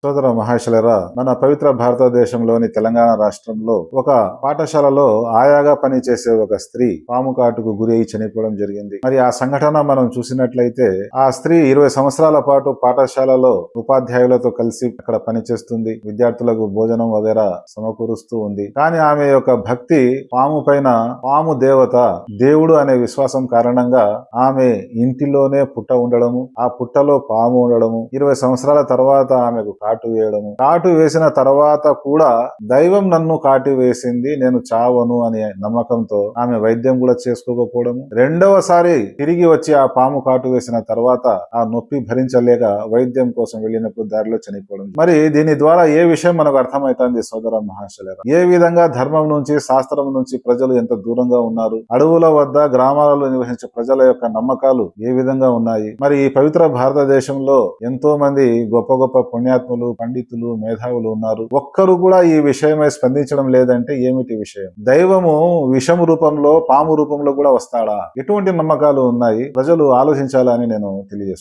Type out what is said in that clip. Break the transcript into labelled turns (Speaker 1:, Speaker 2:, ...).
Speaker 1: సోదర మహేశ్వరరా, మన పవిత్ర భారతదేశంలోని తెలంగాణ రాష్ట్రంలో ఒక పాఠశాలలో ఆయాగా పనిచేసే ఒక స్త్రీ పాము కాటుకు గురి అయి చనిపోవడం జరిగింది. మరి ఆ సంఘటన మనం చూసినట్లయితే ఆ స్త్రీ 20 సంవత్సరాల పాటు పాఠశాలలో ఉపాధ్యాయులతో కలిసి అక్కడ పనిచేస్తుంది. విద్యార్థులకు భోజనం వగేరా సమకూరుస్తూ ఉంది. కానీ ఆమె యొక్క భక్తి పాము పైన, పాము దేవత దేవుడు అనే విశ్వాసం కారణంగా ఆమె ఇంటిలోనే పుట్ట ఉండడము, ఆ పుట్టలో పాము ఉండడము, 20 సంవత్సరాల తర్వాత ఆమెకు కాటు వేయడము, కాటు వేసిన తర్వాత కూడా దైవం నన్ను కాటు వేసింది, నేను చావను అనే నమ్మకంతో ఆమె వైద్యం కూడా చేసుకోకపోవడము, రెండవసారి తిరిగి వచ్చి ఆ పాము కాటు వేసిన తర్వాత ఆ నొప్పి భరించలేక వైద్యం కోసం వెళ్ళినప్పుడు దారిలో చనిపోవడం. మరి దీని ద్వారా ఏ విషయం మనకు అర్థమవుతుంది సోదర మహాశయులారా? ఏ విధంగా ధర్మం నుంచి, శాస్త్రం నుంచి ప్రజలు ఎంత దూరంగా ఉన్నారు, అడవుల వద్ద గ్రామాలలో నివసించే ప్రజల యొక్క నమ్మకాలు ఏ విధంగా ఉన్నాయి. మరి ఈ పవిత్ర భారతదేశంలో ఎంతో మంది గొప్ప గొప్ప పుణ్యాత్ములు, పండితులు, మేధావులు ఉన్నారు. ఒక్కరు కూడా ఈ విషయమై స్పందించడం లేదంటే ఏమిటి విషయం? దైవము విషము రూపంలో, పాము రూపంలో కూడా వస్తాడా? ఎటువంటి నమ్మకాలు ఉన్నాయి? ప్రజలు ఆలోచించాలని నేను తెలియజేస్తున్నాను.